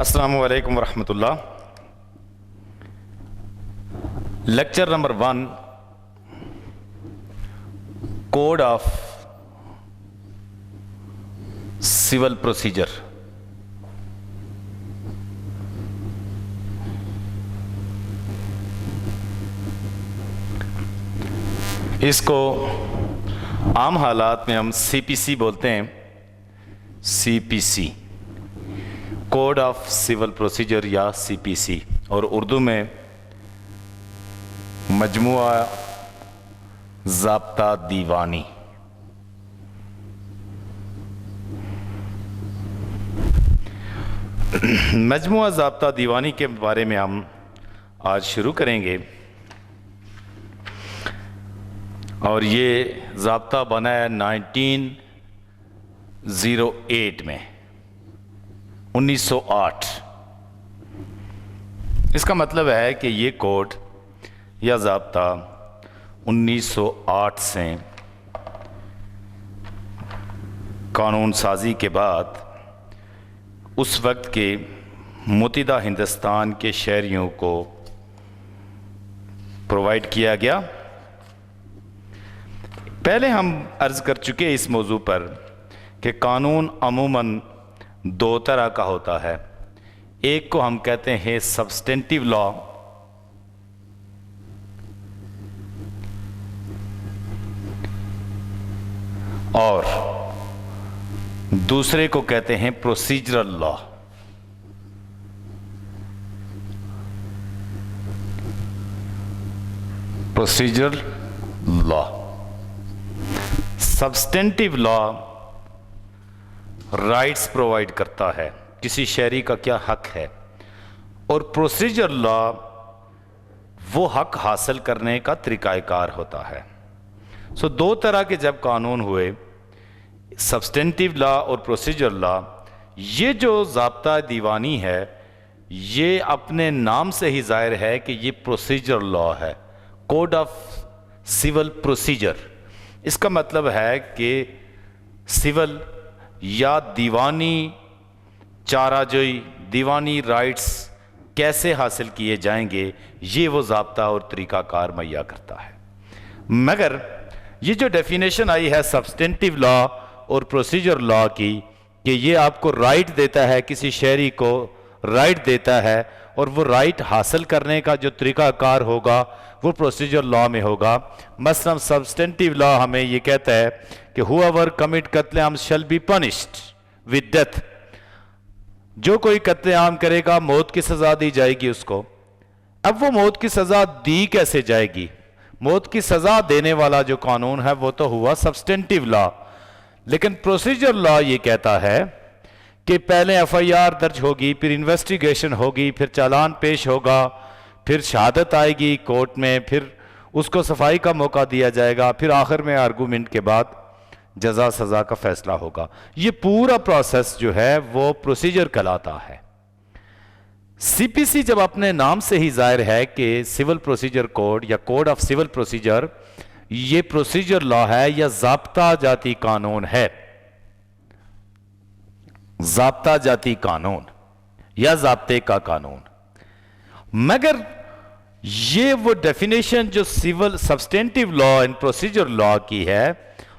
السلام علیکم ورحمۃ اللہ۔ Lecture number 1، code of civil procedure. اس کو عام حالات میں ہم سی پی سی بولتے ہیں، سی پی سی، کوڈ آف سول پروسیجر یا سی پی سی، اور اردو میں مجموعہ ضابطہ دیوانی۔ مجموعہ ضابطہ دیوانی کے بارے میں ہم آج شروع کریں گے، اور یہ ضابطہ بنا ہے 1908 میں، 1908۔ اس کا مطلب ہے کہ یہ کوڈ یا ضابطہ 1908 سے قانون سازی کے بعد اس وقت کے متحدہ ہندوستان کے شہریوں کو پرووائیڈ کیا گیا۔ پہلے ہم عرض کر چکے اس موضوع پر کہ قانون عموماً دو طرح کا ہوتا ہے۔ ایک کو ہم کہتے ہیں سبسٹینٹیو لا، اور دوسرے کو کہتے ہیں پروسیجرل لا۔ پروسیجرل لا، سبسٹینٹیو لا رائٹس پرووائیڈ کرتا ہے، کسی شہری کا کیا حق ہے، اور پروسیجر لا وہ حق حاصل کرنے کا طریقہ کار ہوتا ہے۔ دو طرح کے جب قانون ہوئے، سبسٹینٹیو لا اور پروسیجر لا، یہ جو ضابطہ دیوانی ہے یہ اپنے نام سے ہی ظاہر ہے کہ یہ پروسیجر لا ہے، کوڈ آف سول پروسیجر۔ اس کا مطلب ہے کہ سول یا دیوانی چارہ جوئی، دیوانی رائٹس کیسے حاصل کیے جائیں گے، یہ وہ ضابطہ اور طریقہ کار مہیا کرتا ہے۔ مگر یہ جو ڈیفینیشن آئی ہے سبسٹینٹیو لا اور پروسیجر لا کی، کہ یہ آپ کو رائٹ دیتا ہے، کسی شہری کو رائٹ دیتا ہے، اور وہ رائٹ حاصل کرنے کا جو طریقہ کار ہوگا وہ پروسیجر لا میں ہوگا۔ مثلا سبسٹینٹیو لا ہمیں یہ کہتا ہے کہ whoever commit قتل عام shall be punished with death، جو کوئی قتل عام کرے گا موت کی سزا دی جائے گی اس کو۔ اب وہ موت کی سزا دی کیسے جائے گی؟ موت کی سزا دینے والا جو قانون ہے وہ تو ہوا سبسٹینٹیو لا، لیکن پروسیجر لا یہ کہتا ہے کہ پہلے ایف آئی آر درج ہوگی، پھر انویسٹیگیشن ہوگی، پھر چالان پیش ہوگا، پھر شہادت آئے گی کورٹ میں، پھر اس کو صفائی کا موقع دیا جائے گا، پھر آخر میں آرگومنٹ کے بعد جزا سزا کا فیصلہ ہوگا۔ یہ پورا پروسیس جو ہے وہ پروسیجر کہلاتا ہے۔ سی پی سی جب اپنے نام سے ہی ظاہر ہے کہ سول پروسیجر کوڈ یا کوڈ آف سول پروسیجر، یہ پروسیجر لا ہے یا ضابطہ جاتی قانون ہے، ضابطہ جاتی قانون یا ضابطے کا قانون۔ مگر یہ وہ ڈیفینیشن جو civil substantive law and procedure law کی ہے،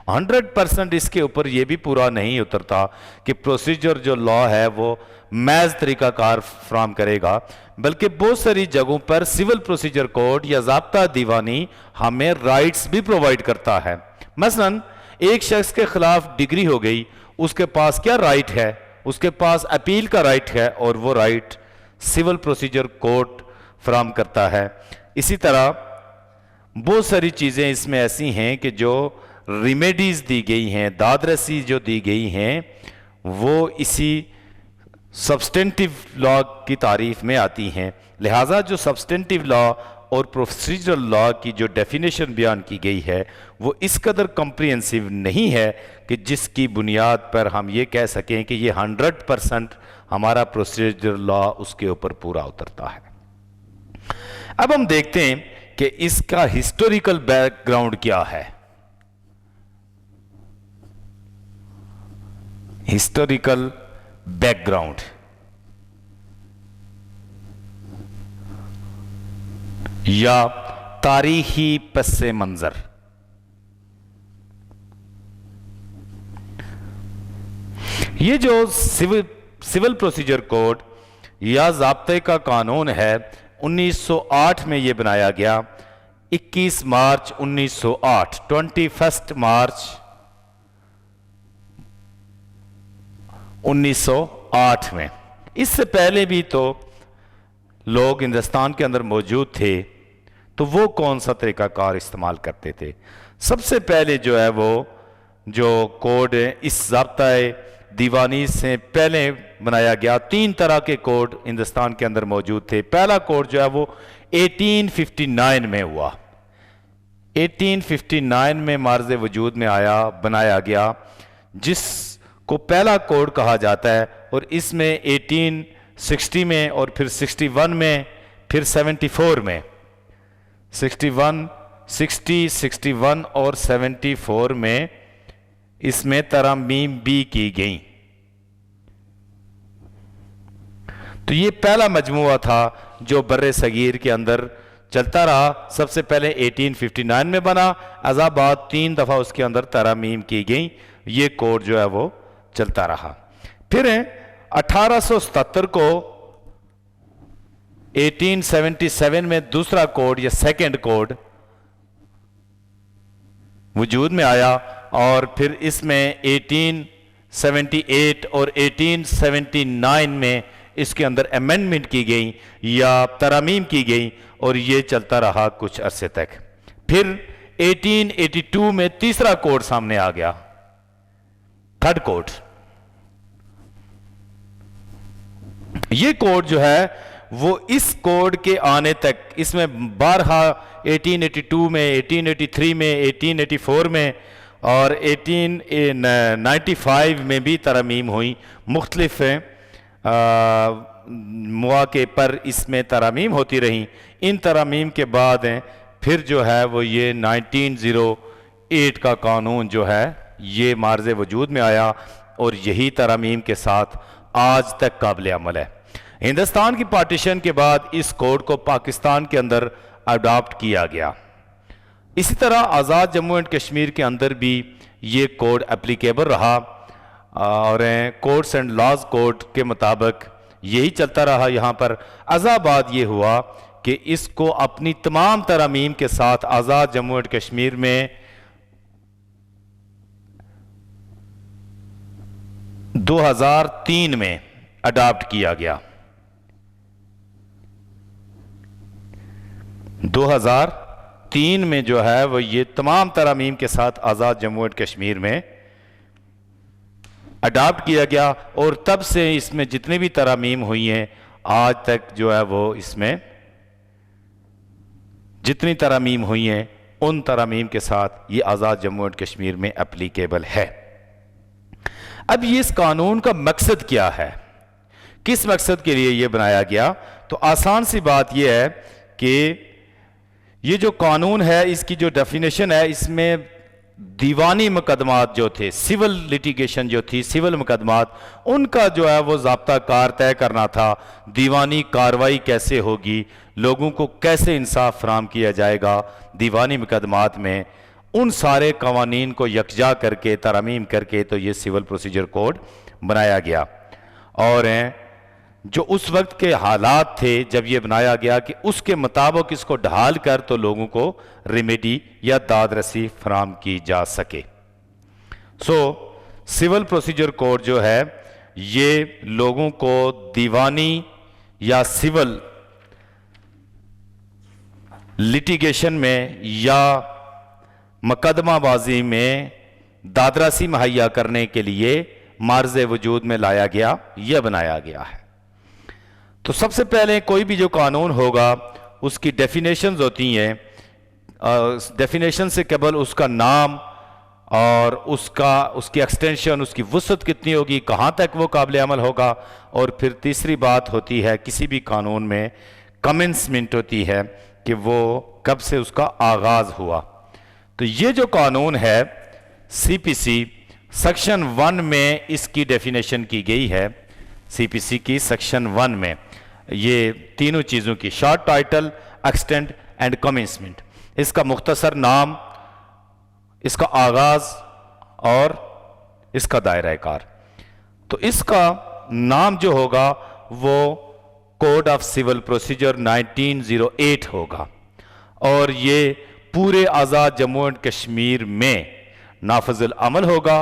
100% اس کے اوپر یہ بھی پورا نہیں اترتا کہ پروسیجر جو لا ہے وہ محض طریقہ کار فراہم کرے گا، بلکہ بہت ساری جگہوں پر سول پروسیجر کوڈ یا ضابطہ دیوانی ہمیں رائٹس بھی پرووائیڈ کرتا ہے۔ مثلا ایک شخص کے خلاف ڈگری ہو گئی، اس کے پاس کیا رائٹ ہے؟ اس کے پاس اپیل کا رائٹ ہے، اور وہ رائٹ سول پروسیجر کوڈ فراہم کرتا ہے۔ اسی طرح بہت ساری چیزیں اس میں ایسی ہیں کہ جو ریمیڈیز دی گئی ہیں، داد رسی جو دی گئی ہیں، وہ اسی سبسٹینٹیو لا کی تعریف میں آتی ہیں۔ لہٰذا جو سبسٹینٹیو لا اور پروسیجرل لا کی جو ڈیفینیشن بیان کی گئی ہے وہ اس قدر کمپریہنسو نہیں ہے کہ جس کی بنیاد پر ہم یہ کہہ سکیں کہ یہ 100% ہمارا پروسیجرل لا اس کے اوپر پورا اترتا ہے۔ اب ہم دیکھتے ہیں کہ اس کا ہسٹوریکل بیک گراؤنڈ کیا ہے۔ ہسٹوریکل بیک گراؤنڈ یا تاریخی پس منظر۔ یہ جو سول پروسیجر کوڈ یا ضابطے کا قانون ہے 1908 میں یہ بنایا گیا، 21 مارچ 1908، 21 مارچ 1908 میں۔ اس سے پہلے بھی تو لوگ ہندوستان کے اندر موجود تھے، تو وہ کون سا طریقہ کار استعمال کرتے تھے؟ سب سے پہلے جو ہے وہ جو کوڈ اس ضابطۂ دیوانی سے پہلے بنایا گیا، 3 طرح کے کوڈ ہندوستان کے اندر موجود تھے۔ پہلا کوڈ جو ہے وہ 1859 میں ہوا، 1859 میں معرض وجود میں آیا، بنایا گیا، جس کو پہلا کوڈ کہا جاتا ہے، اور اس میں 1860 میں اور پھر 61 میں پھر 74 میں 61 اور 74 میں اس میں ترامیم بھی کی گئیں۔ تو یہ پہلا مجموعہ تھا جو بر صغیر کے اندر چلتا رہا۔ سب سے پہلے 1859 میں بنا، ازاں بعد 3 دفعہ اس کے اندر ترامیم کی گئیں، یہ کوڈ جو ہے وہ چلتا رہا۔ پھر 1877 کو 1877 میں دوسرا کوڈ یا سیکنڈ کوڈ وجود میں آیا، اور پھر اس میں 1878 اور 1879 میں اس کے اندر امینڈمنٹ کی گئی یا ترامیم کی گئی، اور یہ چلتا رہا کچھ عرصے تک۔ پھر 1882 میں تیسرا کوڈ سامنے آ گیا، تھرڈ کوڈ۔ یہ کوڈ جو ہے وہ اس کوڈ کے آنے تک، اس میں بارہا 1882 میں، 1883 میں، 1884 میں اور 1895 میں بھی ترامیم ہوئی، مختلف مواقع پر اس میں ترامیم ہوتی رہیں۔ ان ترامیم کے بعد پھر جو ہے وہ یہ 1908 کا قانون جو ہے یہ معرض وجود میں آیا، اور یہی ترامیم کے ساتھ آج تک قابل عمل ہے۔ ہندوستان کی پارٹیشن کے بعد اس کوڈ کو پاکستان کے اندر اڈاپٹ کیا گیا۔ اسی طرح آزاد جموں اینڈ کشمیر کے اندر بھی یہ کوڈ اپلیکیبل رہا، اور کوڈس اینڈ لاز کوڈ کے مطابق یہی چلتا رہا یہاں پر۔ ازاں بعد یہ ہوا کہ اس کو اپنی تمام ترامیم کے ساتھ آزاد جموں اینڈ کشمیر میں 2003 میں اڈاپٹ کیا گیا۔ 2003 میں جو ہے وہ یہ تمام ترامیم کے ساتھ آزاد جموں اینڈ کشمیر میں اڈاپٹ کیا گیا، اور تب سے اس میں جتنی بھی ترامیم ہوئی ہیں آج تک جو ہے وہ اس میں جتنی ترامیم ہوئی ہیں ان ترامیم کے ساتھ یہ آزاد جموں اینڈ کشمیر میں اپلیکیبل ہے۔ اب یہ اس قانون کا مقصد کیا ہے، کس مقصد کے لیے یہ بنایا گیا؟ تو آسان سی بات یہ ہے کہ یہ جو قانون ہے اس کی جو ڈیفینیشن ہے، اس میں دیوانی مقدمات جو تھے، سول لیٹیگیشن جو تھی، سول مقدمات، ان کا جو ہے وہ ضابطہ کار طے کرنا تھا۔ دیوانی کاروائی کیسے ہوگی، لوگوں کو کیسے انصاف فراہم کیا جائے گا دیوانی مقدمات میں، ان سارے قوانین کو یکجا کر کے ترامیم کر کے تو یہ سول پروسیجر کوڈ بنایا گیا۔ اور جو اس وقت کے حالات تھے جب یہ بنایا گیا کہ اس کے مطابق اس کو ڈھال کر تو لوگوں کو ریمیڈی یا داد رسی فراہم کی جا سکے۔ سول پروسیجر کوڈ جو ہے یہ لوگوں کو دیوانی یا سول لیٹیگیشن میں یا مقدمہ بازی میں دادرسی مہیا کرنے کے لیے معرض وجود میں لایا گیا یا بنایا گیا ہے۔ تو سب سے پہلے کوئی بھی جو قانون ہوگا اس کی ڈیفینیشنز ہوتی ہیں، ڈیفینیشن سے قبل اس کا نام اور اس کی ایکسٹینشن، اس کی وسعت کتنی ہوگی، کہاں تک وہ قابل عمل ہوگا، اور پھر تیسری بات ہوتی ہے کسی بھی قانون میں کمنسمنٹ ہوتی ہے کہ وہ کب سے اس کا آغاز ہوا۔ تو یہ جو قانون ہے سی پی سی سیکشن 1 میں اس کی ڈیفینیشن کی گئی ہے، سی پی سی کی سیکشن 1 میں یہ تینوں چیزوں کی short title, extent and commencement. اس کا مختصر نام، اس کا آغاز اور اس کا دائرہ کار. تو اس کا نام جو ہوگا وہ کوڈ آف سول پروسیجر 1908 ہوگا، اور یہ پورے آزاد جموں اینڈ کشمیر میں نافذ العمل ہوگا.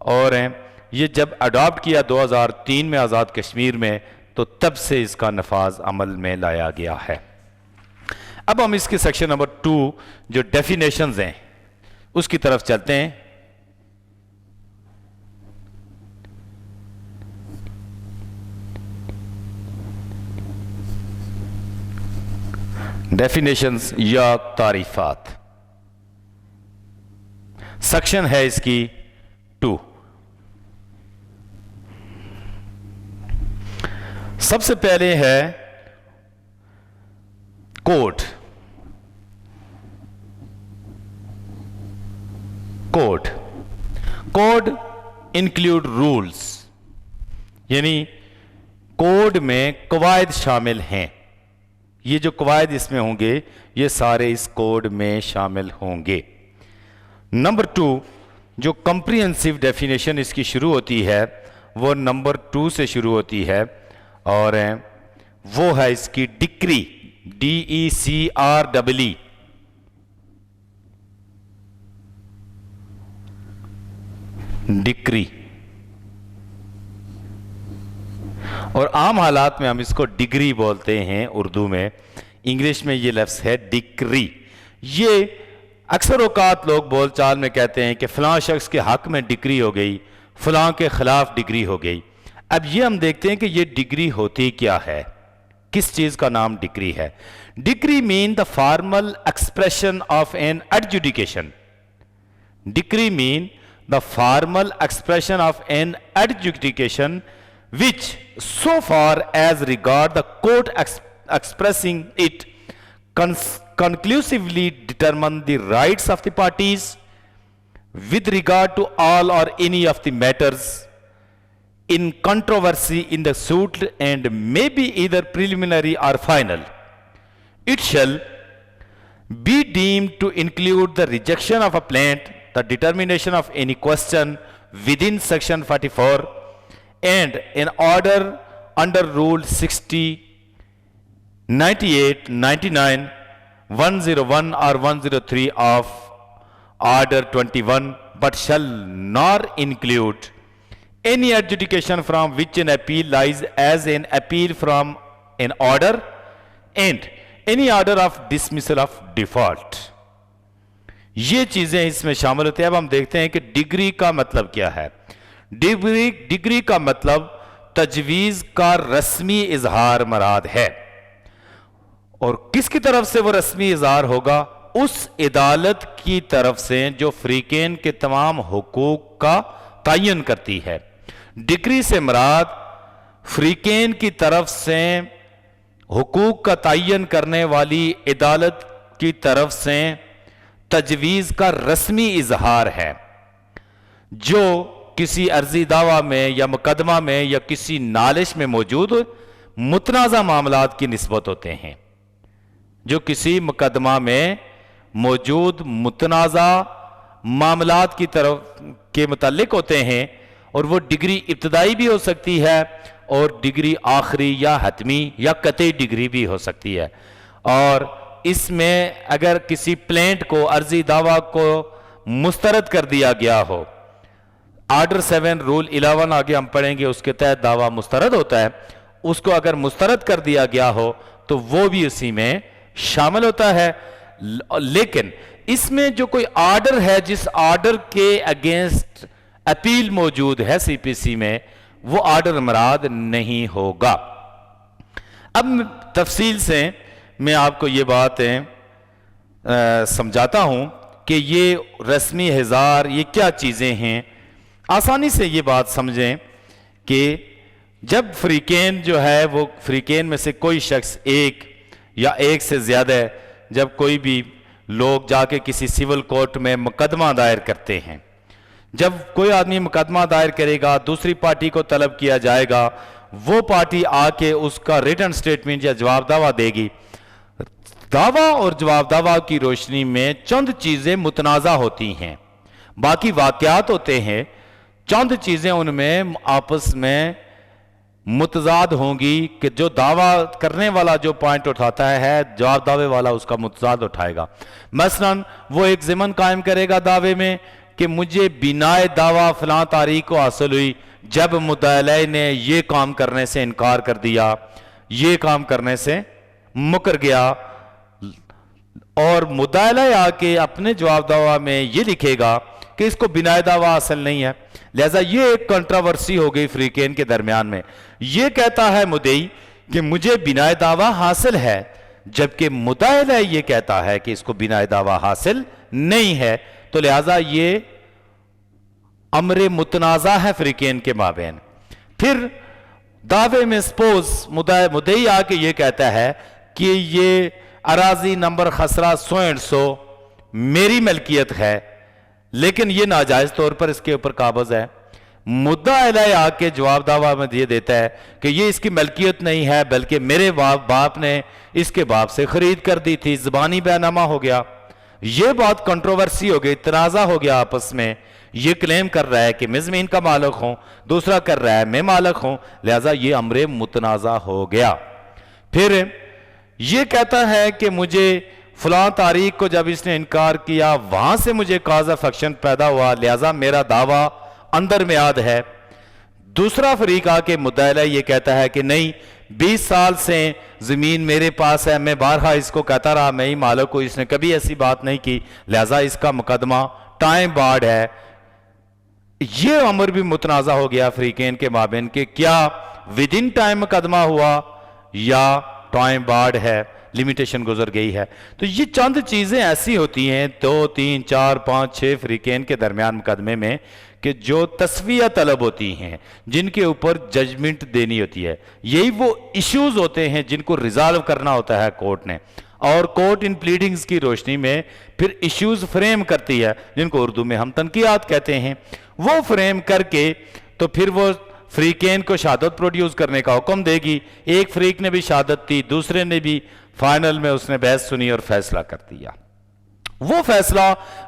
اور یہ جب اڈاپٹ کیا 2003 میں آزاد کشمیر میں، تو تب سے اس کا نفاذ عمل میں لایا گیا ہے. اب ہم اس کے سیکشن نمبر 2 جو ڈیفینیشنز ہیں اس کی طرف چلتے ہیں. ڈیفینیشنز یا تعریفات. سیکشن ہے اس کی 2. سب سے پہلے ہے کوڈ. کوڈ انکلوڈ رولز، یعنی کوڈ میں قواعد شامل ہیں. یہ جو قواعد اس میں ہوں گے یہ سارے اس کوڈ میں شامل ہوں گے. نمبر 2 جو کمپریہنسو ڈیفینیشن اس کی شروع ہوتی ہے وہ نمبر 2 سے شروع ہوتی ہے، اور وہ ہے اس کی ڈکری، DECREE. ڈکری، اور عام حالات میں ہم اس کو ڈگری بولتے ہیں اردو میں. انگلش میں یہ لفظ ہے ڈکری. یہ اکثر اوقات لوگ بول چال میں کہتے ہیں کہ فلاں شخص کے حق میں ڈگری ہو گئی، فلاں کے خلاف ڈگری ہو گئی. اب یہ ہم دیکھتے ہیں کہ یہ ڈگری ہوتی کیا ہے، کس چیز کا نام ڈگری ہے. Decree mean the formal expression of an adjudication. Decree mean the formal expression of an adjudication which, so far as regard the court expressing it, conclusively determine the rights of the parties with regard to all or any of the matters in controversy in the suit and may be either preliminary or final. It shall be deemed to include the rejection of a plaint, the determination of any question within section 44, and an order under rule 60, 98, 99, 101 or 103 of order 21, but shall not include any adjudication from which an appeal lies as an appeal from an order and any order of dismissal of default. یہ چیزیں اس میں شامل ہوتے ہیں. اب ہم دیکھتے ہیں کہ ڈگری کا مطلب کیا ہے. ڈگری کا مطلب تجویز کا رسمی اظہار مراد ہے. اور کس کی طرف سے وہ رسمی اظہار ہوگا؟ اس عدالت کی طرف سے جو فریقین کے تمام حقوق کا تعین کرتی ہے. ڈگری سے مراد فریقین کی طرف سے حقوق کا تعین کرنے والی عدالت کی طرف سے تجویز کا رسمی اظہار ہے، جو کسی عرضی دعویٰ میں یا مقدمہ میں یا کسی نالش میں موجود متنازع معاملات کی نسبت ہوتے ہیں. جو کسی مقدمہ میں موجود متنازع معاملات کی طرف کے متعلق ہوتے ہیں، اور وہ ڈگری ابتدائی بھی ہو سکتی ہے اور ڈگری آخری یا حتمی یا قطعی ڈگری بھی ہو سکتی ہے. اور اس میں اگر کسی پلینٹ کو، عرضی دعویٰ کو مسترد کر دیا گیا ہو، آرڈر 7 رول 11 آگے ہم پڑھیں گے، اس کے تحت دعویٰ مسترد ہوتا ہے. اس کو اگر مسترد کر دیا گیا ہو تو وہ بھی اسی میں شامل ہوتا ہے. لیکن اس میں جو کوئی آرڈر ہے جس آرڈر کے اگینسٹ اپیل موجود ہے سی پی سی میں، وہ آرڈر مراد نہیں ہوگا. اب تفصیل سے میں آپ کو یہ بات سمجھاتا ہوں کہ یہ رسمی اظہار یہ کیا چیزیں ہیں. آسانی سے یہ بات سمجھیں کہ جب فریقین جو ہے وہ فریقین میں سے کوئی شخص ایک یا ایک سے زیادہ، جب کوئی بھی لوگ جا کے کسی سول کورٹ میں مقدمہ دائر کرتے ہیں، جب کوئی آدمی مقدمہ دائر کرے گا، دوسری پارٹی کو طلب کیا جائے گا، وہ پارٹی آ کے اس کا ریٹن سٹیٹمنٹ یا جواب دعویٰ دے گی. دعویٰ اور جواب دعویٰ کی روشنی میں چند چیزیں متنازع ہوتی ہیں، باقی واقعات ہوتے ہیں، چند چیزیں ان میں آپس میں متضاد ہوں گی کہ جو دعویٰ کرنے والا جو پوائنٹ اٹھاتا ہے جواب دعوے والا اس کا متضاد اٹھائے گا۔ مثلا وہ ایک ضمن قائم کرے گا دعوے میں کہ مجھے بنائے دعویٰ فلاں تاریخ کو حاصل ہوئی جب مدعی علیہ نے یہ کام کرنے سے انکار کر دیا، یہ کام کرنے سے مکر گیا، اور مدعی علیہ آ کے اپنے جواب دعویٰ میں یہ لکھے گا کہ اس کو بنائے دعویٰ حاصل نہیں ہے۔ لہذا یہ ایک کنٹراورسی ہو گئی فریقین کے درمیان میں۔ یہ کہتا ہے مدعی کہ مجھے بنائے دعویٰ حاصل ہے، جبکہ مدعی علیہ یہ کہتا ہے کہ اس کو بنائے دعویٰ حاصل نہیں ہے، تو لہذا یہ امر متنازع ہے فریقین کے مابین۔ پھر دعوے میں سپوز مدعی آ کے یہ کہتا ہے کہ یہ اراضی نمبر خسرہ سو اینڈ سو میری ملکیت ہے، لیکن یہ ناجائز طور پر اس کے اوپر قابض ہے۔ مدعی علیہ آ کے جواب دعویٰ میں یہ دیتا ہے کہ یہ اس کی ملکیت نہیں ہے بلکہ میرے باپ نے اس کے باپ سے خرید کر دی تھی، زبانی بیع نامہ ہو گیا۔ یہ بات کنٹروورسی ہو گئی، تنازع ہو گیا آپس میں۔ یہ کلیم کر رہا ہے کہ میں زمین کا مالک ہوں، دوسرا کر رہا ہے میں مالک ہوں، لہذا یہ امر متنازع ہو گیا۔ پھر یہ کہتا ہے کہ مجھے فلاں تاریخ کو جب اس نے انکار کیا وہاں سے مجھے کاز آف ایکشن پیدا ہوا، لہذا میرا دعویٰ اندر میعاد ہے۔ دوسرا فریق آ کے مدعی علیہ یہ کہتا ہے کہ نہیں، 20 سال سے زمین میرے پاس ہے، میں بارہا اس کو کہتا رہا میں ہی مالک ہوں، اس نے کبھی ایسی بات نہیں کی، لہذا اس کا مقدمہ ٹائم بارڈ ہے۔ یہ امر بھی متنازع ہو گیا فریقین کے مابین کہ کیا ود ان ٹائم مقدمہ ہوا یا ٹائم بارڈ ہے، لیمیٹیشن گزر گئی ہے۔ تو یہ چند چیزیں ایسی ہوتی ہیں 2 3 4 5 6 فریقین کے درمیان مقدمے میں کہ جو تسویہ طلب ہوتی ہیں، جن کے اوپر ججمنٹ دینی ہوتی ہے۔ یہی وہ ایشوز ہوتے ہیں جن کو ریزالو کرنا ہوتا ہے کورٹ نے، اور کورٹ ان پلیڈنگز کی روشنی میں پھر ایشوز فریم کرتی ہے جن کو اردو میں ہم تنقیات کہتے ہیں۔ وہ فریم کر کے تو پھر وہ فریقین کو شہادت پروڈیوس کرنے کا حکم دے گی۔ ایک فریق نے بھی شہادت دی، دوسرے نے بھی، فائنل میں اس نے بحث سنی اور فیصلہ کر دیا۔ وہ فیصلہ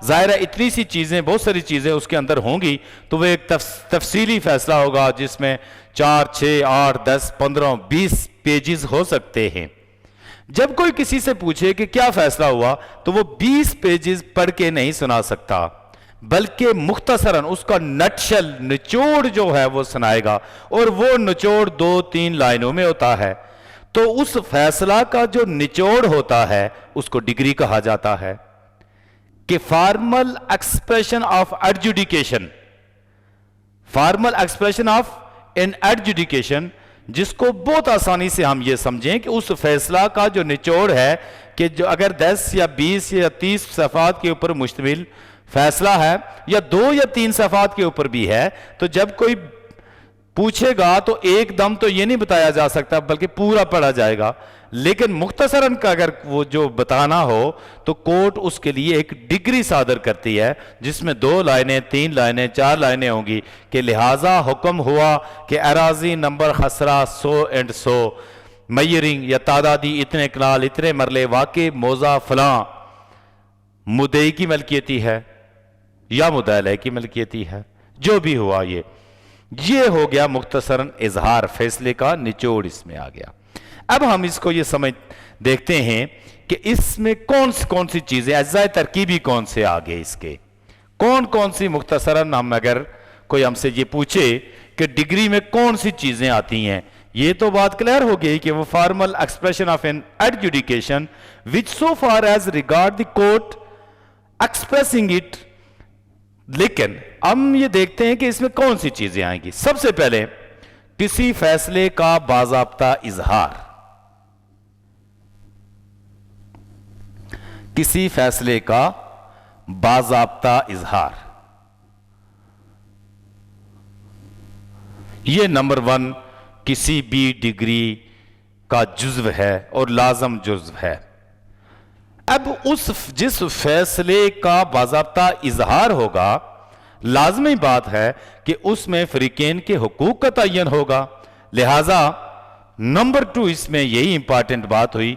ظاہر ہے اتنی سی چیزیں، بہت ساری چیزیں اس کے اندر ہوں گی، تو وہ ایک تفصیلی فیصلہ ہوگا جس میں 4 6 8 10 15 20 پیجز ہو سکتے ہیں۔ جب کوئی کسی سے پوچھے کہ کیا فیصلہ ہوا تو وہ 20 پیجز پڑھ کے نہیں سنا سکتا، بلکہ مختصراً اس کا نٹشل نچوڑ جو ہے وہ سنائے گا، اور وہ نچوڑ 2 3 لائنوں میں ہوتا ہے۔ تو اس فیصلہ کا جو نچوڑ ہوتا ہے اس کو ڈگری کہا جاتا ہے کہ formal expression of adjudication, formal expression of in adjudication, جس کو بہت آسانی سے ہم یہ سمجھیں کہ اس فیصلہ کا جو نچوڑ ہے کہ جو اگر 10 یا 20 یا 30 صفحات کے اوپر مشتمل فیصلہ ہے یا 2 یا 3 صفحات کے اوپر بھی ہے، تو جب کوئی پوچھے گا تو ایک دم تو یہ نہیں بتایا جا سکتا بلکہ پورا پڑھا جائے گا، لیکن مختصراً کا اگر وہ جو بتانا ہو تو کورٹ اس کے لیے ایک ڈگری صادر کرتی ہے جس میں 2 لائنیں 3 لائنیں 4 لائنیں ہوں گی کہ لہٰذا حکم ہوا کہ اراضی نمبر خسرہ 100 اینڈ 100 میئرنگ یا تعدادی اتنے کنال اتنے مرلے واقع موضع فلاں مدعی کی ملکیتی ہے یا مدعی علیہ کی ملکیتی ہے، جو بھی ہوا یہ ہو گیا مختصراً اظہار، فیصلے کا نچوڑ اس میں آ گیا۔ اب ہم اس کو یہ سمجھ دیکھتے ہیں کہ اس میں کون سی چیزیں، اجزاء ترکیبی کون سے آگے، اس کے کون سی مختصراً ہم اگر کوئی ہم سے یہ پوچھے کہ ڈگری میں کون سی چیزیں آتی ہیں، یہ تو بات کلیئر ہو گئی کہ وہ formal expression of an adjudication which so far as regards the court expressing it. لیکن ہم یہ دیکھتے ہیں کہ اس میں کون سی چیزیں آئیں گی۔ سب سے پہلے کسی فیصلے کا باضابطہ اظہار، کسی فیصلے کا باضابطہ اظہار، یہ نمبر 1 کسی بھی ڈگری کا جزو ہے اور لازم جزو ہے۔ اب جس فیصلے کا باضابطہ اظہار ہوگا، لازمی بات ہے کہ اس میں فریقین کے حقوق کا تعین ہوگا، لہٰذا نمبر 2 اس میں یہی امپارٹنٹ بات ہوئی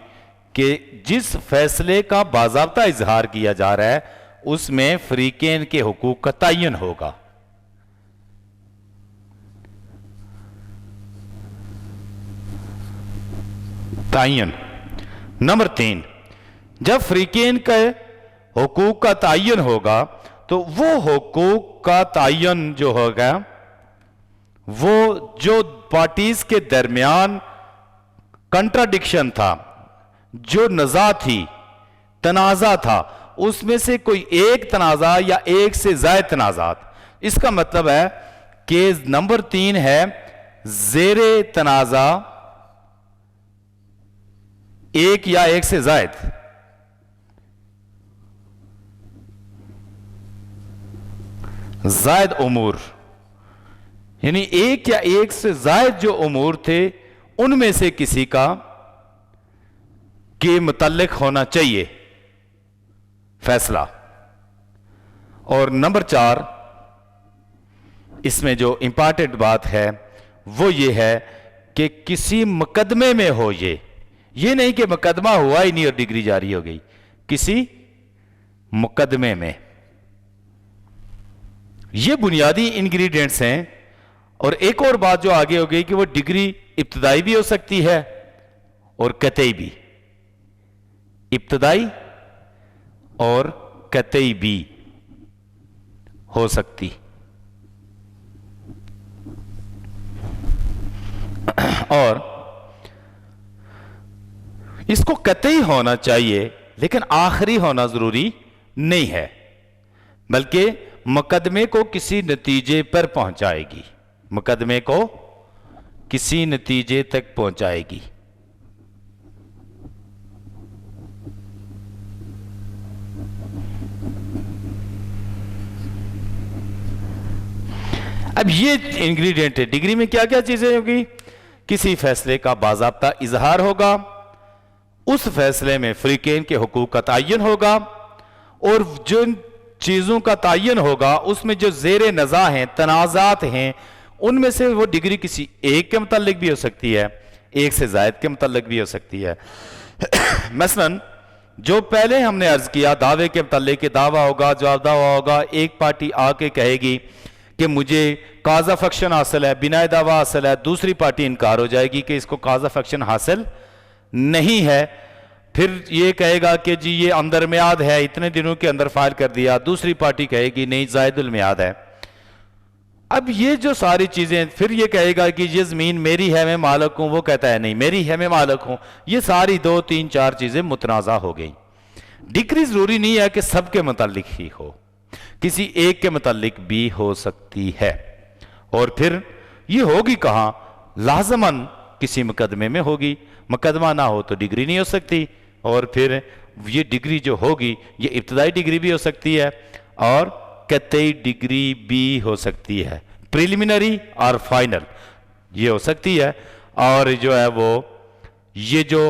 کہ جس فیصلے کا باضابطہ اظہار کیا جا رہا ہے اس میں فریقین کے حقوق کا تعین ہوگا. تعین. نمبر 3، جب فریقین کے حقوق کا تعین ہوگا تو وہ حقوق کا تعین جو ہوگا وہ جو پارٹیز کے درمیان کنٹراڈکشن تھا، جو نزاع تھی، تنازع تھا، اس میں سے کوئی ایک تنازع یا ایک سے زائد تنازعات، اس کا مطلب ہے کہ نمبر 3 ہے زیر تنازع ایک یا ایک سے زائد. زائد امور یعنی ایک یا ایک سے زائد جو امور تھے ان میں سے کسی کا کے متعلق ہونا چاہیے فیصلہ. اور نمبر 4 اس میں جو امپارٹنٹ بات ہے وہ یہ ہے کہ کسی مقدمے میں ہو، یہ نہیں کہ مقدمہ ہوا ہی نہیں اور ڈگری جاری ہو گئی، کسی مقدمے میں. یہ بنیادی انگریڈینٹس ہیں. اور ایک اور بات جو آگے ہو گئی کہ وہ ڈگری ابتدائی بھی ہو سکتی ہے اور قطعی بھی. ابتدائی اور قطعی بھی ہو سکتی. اور اس کو قطعی ہونا چاہیے لیکن آخری ہونا ضروری نہیں ہے، بلکہ مقدمے کو کسی نتیجے پر پہنچائے گی، مقدمے کو کسی نتیجے تک پہنچائے گی. اب یہ انگریڈینٹ ہے. ڈگری میں کیا کیا چیزیں ہوگی؟ کسی فیصلے کا باضابطہ اظہار ہوگا، اس فیصلے میں فریقین کے حقوق کا تعین ہوگا، اور جن چیزوں کا تعین ہوگا اس میں جو زیر نزاع ہیں، تنازعات ہیں، ان میں سے وہ ڈگری کسی ایک کے متعلق بھی ہو سکتی ہے، ایک سے زائد کے متعلق بھی ہو سکتی ہے. مثلا جو پہلے ہم نے عرض کیا دعوے کے متعلق کہ دعویٰ ہوگا، جواب دعویٰ ہوگا، ایک پارٹی آ کے کہے گی کہ مجھے قاضی فیکشن حاصل ہے، بناء دعویٰ حاصل ہے، دوسری پارٹی انکار ہو جائے گی کہ اس کو قاضی فیکشن حاصل نہیں ہے، پھر یہ کہے گا کہ جی یہ اندر میعاد ہے، اتنے دنوں کے اندر فائل کر دیا، دوسری پارٹی کہے گی نہیں زائد المیعاد ہے. اب یہ جو ساری چیزیں، پھر یہ کہے گا کہ یہ زمین میری ہے میں مالک ہوں، وہ کہتا ہے نہیں میری ہے میں مالک ہوں، یہ ساری 2 3 4 چیزیں متنازع ہو گئی. ڈگری ضروری نہیں ہے کہ سب کے متعلق ہی ہو، کسی ایک کے متعلق بھی ہو سکتی ہے. اور پھر یہ ہوگی کہاں؟ لازماً کسی مقدمے میں ہوگی، مقدمہ نہ ہو تو ڈگری نہیں ہو سکتی. اور پھر یہ ڈگری جو ہوگی یہ ابتدائی ڈگری بھی ہو سکتی ہے اور قطعی ڈگری بھی ہو سکتی ہے، پریلیمنری اور فائنل یہ ہو سکتی ہے. اور جو ہے وہ یہ جو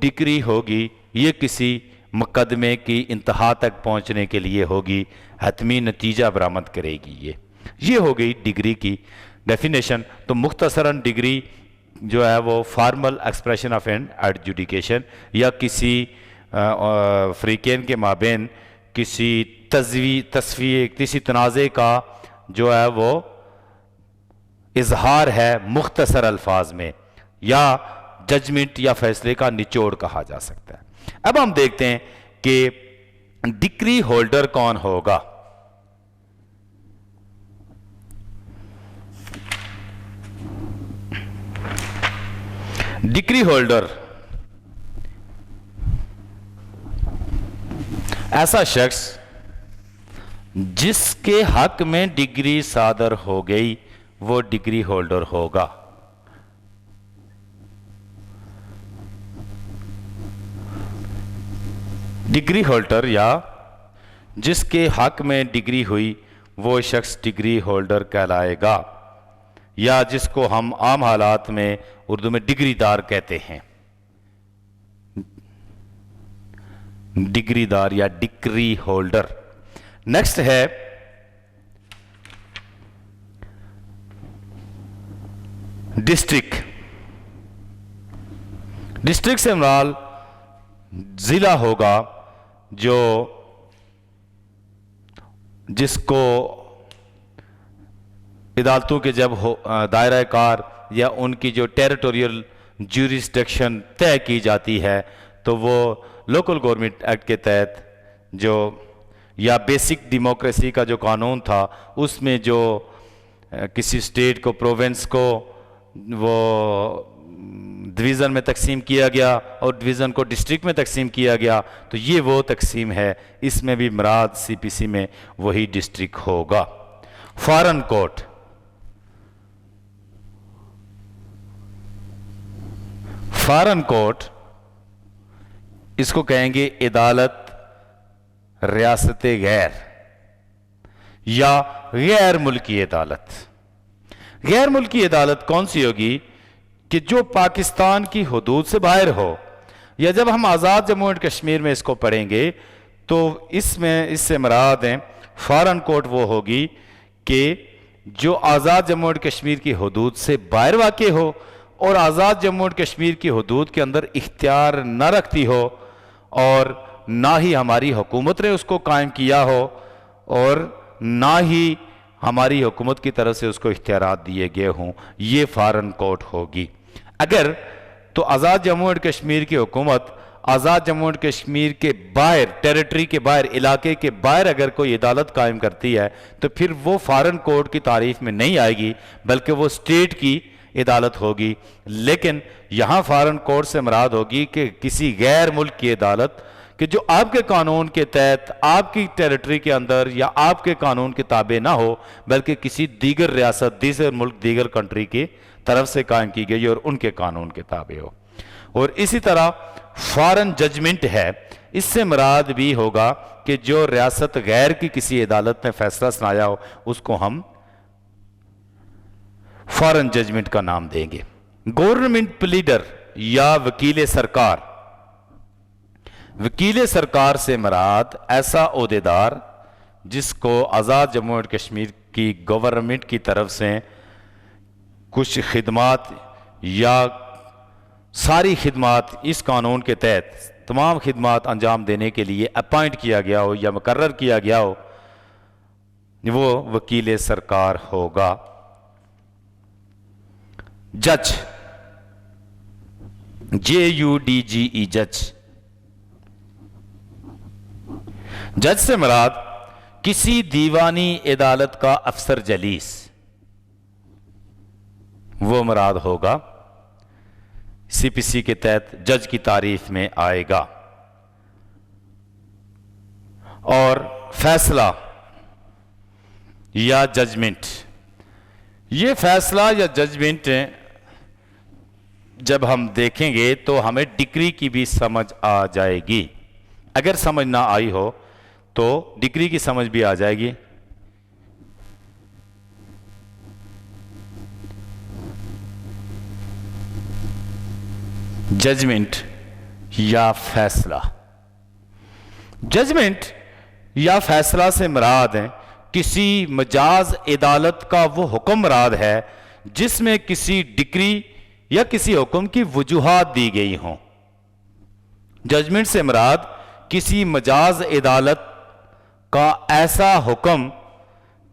ڈگری ہوگی یہ کسی مقدمے کی انتہا تک پہنچنے کے لیے ہوگی، حتمی نتیجہ برآمد کرے گی. یہ ہو گئی ڈگری کی ڈیفینیشن. تو مختصراً ڈگری جو ہے وہ formal expression of an adjudication یا کسی فریقین کے مابین کسی تصفیے کسی تنازع کا جو ہے وہ اظہار ہے مختصر الفاظ میں، یا ججمنٹ یا فیصلے کا نچوڑ کہا جا سکتا ہے. اب ہم دیکھتے ہیں کہ ڈگری ہولڈر کون ہوگا. ڈگری ہولڈر ایسا شخص جس کے حق میں ڈگری صادر ہو گئی وہ ڈگری ہولڈر ہوگا. ڈگری ہولڈر یا جس کے حق میں ڈگری ہوئی وہ شخص ڈگری ہولڈر کہلائے گا، یا جس کو ہم عام حالات میں اردو میں ڈگری دار کہتے ہیں. ڈگری دار یا ڈگری ہولڈر. نیکسٹ ہے ڈسٹرکٹ. ڈسٹرکٹ سے مراد ضلع ہوگا جو جس کو عدالتوں کے جب دائرہ کار یا ان کی جو ٹیریٹوریل جیورسڈکشن طے کی جاتی ہے تو وہ لوکل گورنمنٹ ایکٹ کے تحت جو یا بیسک ڈیموکریسی کا جو قانون تھا اس میں جو کسی اسٹیٹ کو پروونس کو وہ ڈویژن میں تقسیم کیا گیا اور ڈویژن کو ڈسٹرکٹ میں تقسیم کیا گیا تو یہ وہ تقسیم ہے. اس میں بھی مراد سی پی سی میں وہی ڈسٹرکٹ ہوگا. فارن کورٹ اس کو کہیں گے عدالت ریاست غیر یا غیر ملکی عدالت. غیر ملکی عدالت کون سی ہوگی کہ جو پاکستان کی حدود سے باہر ہو, یا جب ہم آزاد جموں اینڈ کشمیر میں اس کو پڑھیں گے تو اس سے مراد ہیں فارن کورٹ وہ ہوگی کہ جو آزاد جموں اینڈ کشمیر کی حدود سے باہر واقع ہو اور آزاد جموں اینڈ کشمیر کی حدود کے اندر اختیار نہ رکھتی ہو اور نہ ہی ہماری حکومت نے اس کو قائم کیا ہو اور نہ ہی ہماری حکومت کی طرف سے اس کو اختیارات دیے گئے ہوں, یہ فارن کورٹ ہوگی. اگر تو آزاد جموں اینڈ کشمیر کی حکومت آزاد جموں اینڈ کشمیر کے باہر, ٹیریٹری کے باہر, علاقے کے باہر اگر کوئی عدالت قائم کرتی ہے تو پھر وہ فارن کورٹ کی تعریف میں نہیں آئے گی بلکہ وہ اسٹیٹ کی عدالت ہوگی. لیکن یہاں فارن کورٹ سے مراد ہوگی کہ کسی غیر ملک کی عدالت کہ جو آپ کے قانون کے تحت آپ کی ٹیریٹری کے اندر یا آپ کے قانون کے تابع نہ ہو بلکہ کسی دیگر ریاست, دیگر ملک, دیگر کنٹری کی طرف سے قائم کی گئی اور ان کے قانون کے تابع ہو. اور اسی طرح فارن ججمنٹ ہے, اس سے مراد بھی ہوگا کہ جو ریاست غیر کی کسی عدالت نے فیصلہ سنایا ہو اس کو ہم فارن ججمنٹ کا نام دیں گے. گورنمنٹ پلیڈر یا وکیل سرکار, وکیل سرکار سے مراد ایسا عہدیدار جس کو آزاد جموں اینڈ کشمیر کی گورنمنٹ کی طرف سے کچھ خدمات یا ساری خدمات اس قانون کے تحت تمام خدمات انجام دینے کے لیے اپائنٹ کیا گیا ہو یا مقرر کیا گیا ہو, وہ وکیل سرکار ہوگا. جج, JUDGE جج, جج سے مراد کسی دیوانی عدالت کا افسر جلیس, وہ مراد ہوگا, سی پی سی کے تحت جج کی تعریف میں آئے گا. اور فیصلہ یا ججمنٹ, یہ فیصلہ یا ججمنٹ جب ہم دیکھیں گے تو ہمیں ڈگری کی بھی سمجھ آ جائے گی. اگر سمجھ نہ آئی ہو تو ڈگری کی سمجھ بھی آ جائے گی. ججمنٹ یا فیصلہ, ججمنٹ یا فیصلہ سے مراد ہیں کسی مجاز عدالت کا وہ حکم مراد ہے جس میں کسی ڈگری یا کسی حکم کی وجوہات دی گئی ہوں. ججمنٹ سے مراد کسی مجاز عدالت کا ایسا حکم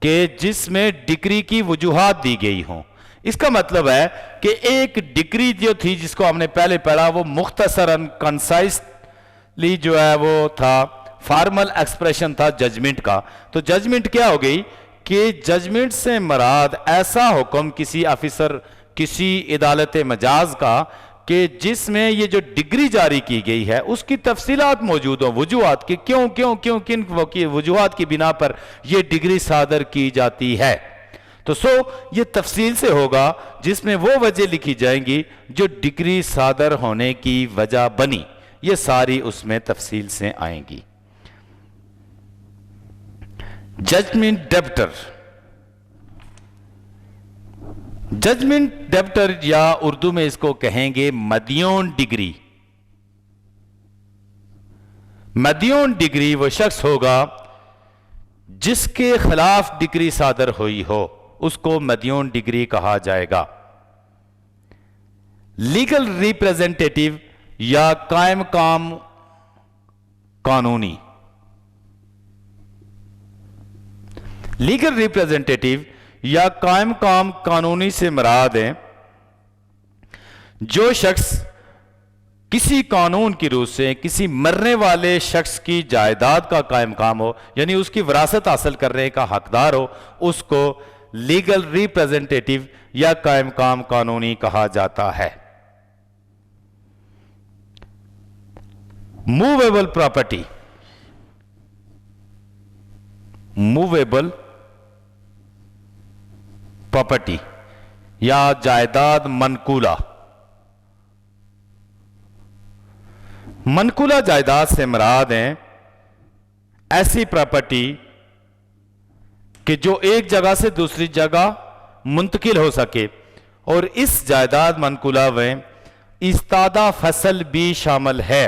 کہ جس میں ڈگری کی وجوہات دی گئی ہوں. اس کا مطلب ہے کہ ایک ڈگری جو تھی جس کو ہم نے پہلے پڑھا وہ مختصراً کنسائسلی جو ہے وہ تھا, فارمل ایکسپریشن تھا ججمنٹ کا. تو ججمنٹ کیا ہو گئی کہ ججمنٹ سے مراد ایسا حکم کسی آفیسر, کسی عدالت مجاز کا کہ جس میں یہ جو ڈگری جاری کی گئی ہے اس کی تفصیلات موجود ہوں, وجوہات کی کیوں کن وجوہات کی بنا پر یہ ڈگری صادر کی جاتی ہے. تو یہ تفصیل سے ہوگا جس میں وہ وجہ لکھی جائیں گی جو ڈگری صادر ہونے کی وجہ بنی, یہ ساری اس میں تفصیل سے آئیں گی. ججمنٹ ڈیبٹر, ججمنٹ ڈیبٹر یا اردو میں اس کو کہیں گے مدیون ڈگری. مدیون ڈگری وہ شخص ہوگا جس کے خلاف ڈگری صادر ہوئی ہو, اس کو مدیون ڈگری کہا جائے گا. لیگل ریپریزنٹیٹیو یا قائم مقام قانونی. لیگل ریپریزنٹیٹیو یا قائم مقام قانونی سے مراد ہے جو شخص کسی قانون کی روح سے کسی مرنے والے شخص کی جائیداد کا قائم مقام ہو، یعنی اس کی وراثت حاصل کرنے کا حقدار ہو، اس کو لیگل ریپریزنٹیٹیو یا قائم مقام قانونی کہا جاتا ہے. موویبل پراپرٹی، موویبل پراپرٹی یا جائیداد منقولہ. منقولہ جائیداد سے مراد ہیں ایسی پراپرٹی کہ جو ایک جگہ سے دوسری جگہ منتقل ہو سکے، اور اس جائیداد منقولہ میں استادہ فصل بھی شامل ہے.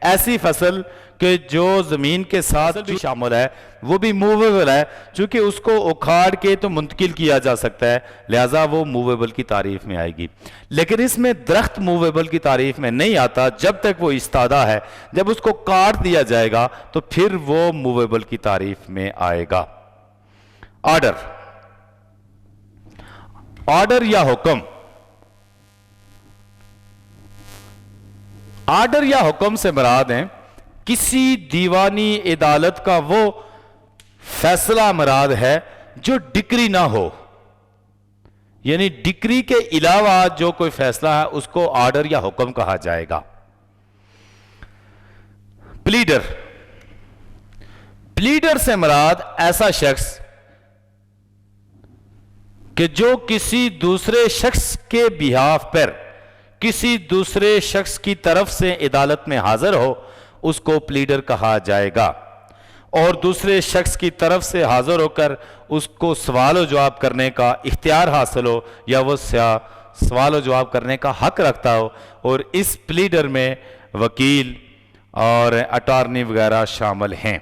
ایسی فصل کہ جو زمین کے ساتھ بھی شامل ہے وہ بھی موویبل ہے، چونکہ اس کو اکھاڑ کے تو منتقل کیا جا سکتا ہے، لہٰذا وہ موویبل کی تعریف میں آئے گی. لیکن اس میں درخت موویبل کی تعریف میں نہیں آتا جب تک وہ استادہ ہے. جب اس کو کاٹ دیا جائے گا تو پھر وہ موویبل کی تعریف میں آئے گا. آرڈر، آرڈر یا حکم. آرڈر یا حکم سے مراد ہیں کسی دیوانی عدالت کا وہ فیصلہ مراد ہے جو ڈکری نہ ہو، یعنی ڈکری کے علاوہ جو کوئی فیصلہ ہے اس کو آرڈر یا حکم کہا جائے گا. پلیڈر، پلیڈر سے مراد ایسا شخص کہ جو کسی دوسرے شخص کے بیہاف پر کسی دوسرے شخص کی طرف سے عدالت میں حاضر ہو، اس کو پلیڈر کہا جائے گا. اور دوسرے شخص کی طرف سے حاضر ہو کر اس کو سوال و جواب کرنے کا اختیار حاصل ہو، یا وہ سوال و جواب کرنے کا حق رکھتا ہو. اور اس پلیڈر میں وکیل اور اٹارنی وغیرہ شامل ہیں.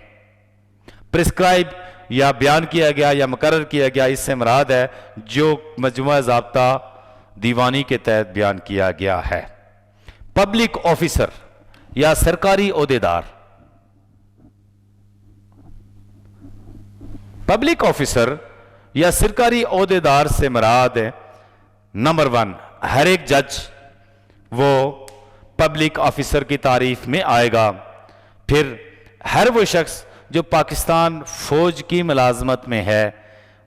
پرسکرائب یا بیان کیا گیا یا مقرر کیا گیا، اس سے مراد ہے جو مجموعہ ضابطہ دیوانی کے تحت بیان کیا گیا ہے. پبلک آفیسر یا سرکاری عہدیدار. پبلک آفیسر یا سرکاری عہدیدار سے مراد ہے نمبر 1 ہر ایک جج وہ پبلک آفیسر کی تعریف میں آئے گا. پھر ہر وہ شخص جو پاکستان فوج کی ملازمت میں ہے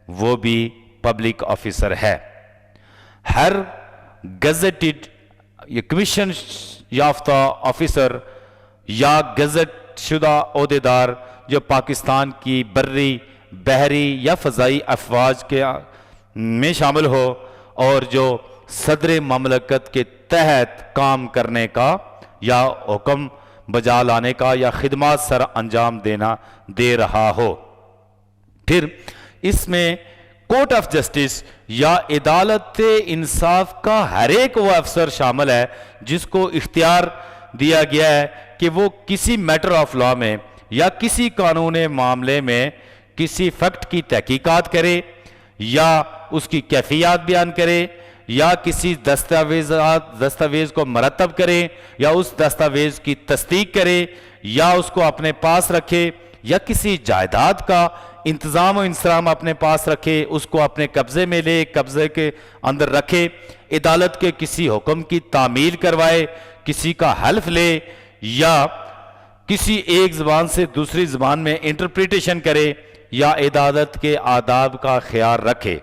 وہ بھی پبلک آفیسر ہے. ہر گزٹڈ یا کمیشن یافتہ آفیسر یا گزٹ شدہ عہدیدار جو پاکستان کی بری، بحری یا فضائی افواج کے میں شامل ہو اور جو صدر مملکت کے تحت کام کرنے کا یا حکم بجا لانے کا یا خدمات سر انجام دے رہا ہو. پھر اس میں کورٹ آف جسٹس یا عدالت انصاف کا ہر ایک وہ افسر شامل ہے جس کو اختیار دیا گیا ہے کہ وہ کسی میٹر آف لا میں یا کسی قانون معاملے میں کسی فیکٹ کی تحقیقات کرے یا اس کی کیفیات بیان کرے یا کسی دستاویز کو مرتب کرے یا اس دستاویز کی تصدیق کرے یا اس کو اپنے پاس رکھے یا کسی جائیداد کا انتظام و انصرام اپنے پاس رکھے، اس کو اپنے قبضے میں لے، قبضے کے اندر رکھے، عدالت کے کسی حکم کی تعمیل کروائے، کسی کا حلف لے یا کسی ایک زبان سے دوسری زبان میں انٹرپریٹیشن کرے یا عدالت کے آداب کا خیال رکھے.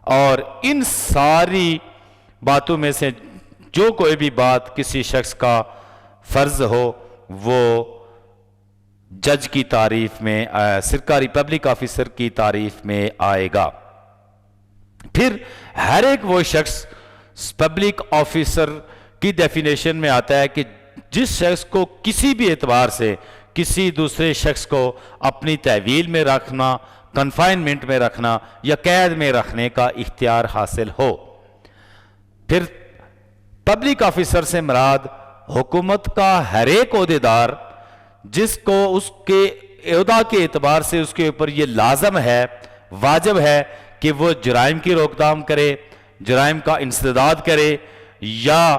اور ان ساری باتوں میں سے جو کوئی بھی بات کسی شخص کا فرض ہو وہ جج کی تعریف میں، سرکاری پبلک آفیسر کی تعریف میں آئے گا. پھر ہر ایک وہ شخص پبلک آفیسر کی ڈیفینیشن میں آتا ہے کہ جس شخص کو کسی بھی اعتبار سے کسی دوسرے شخص کو اپنی تحویل میں رکھنا، کنفائنمنٹ میں رکھنا یا قید میں رکھنے کا اختیار حاصل ہو. پھر پبلک آفیسر سے مراد حکومت کا ہر ایک عہدیدار جس کو اس کے عہدہ کے اعتبار سے اس کے اوپر یہ لازم ہے، واجب ہے کہ وہ جرائم کی روک تھام کرے، جرائم کا انسداد کرے یا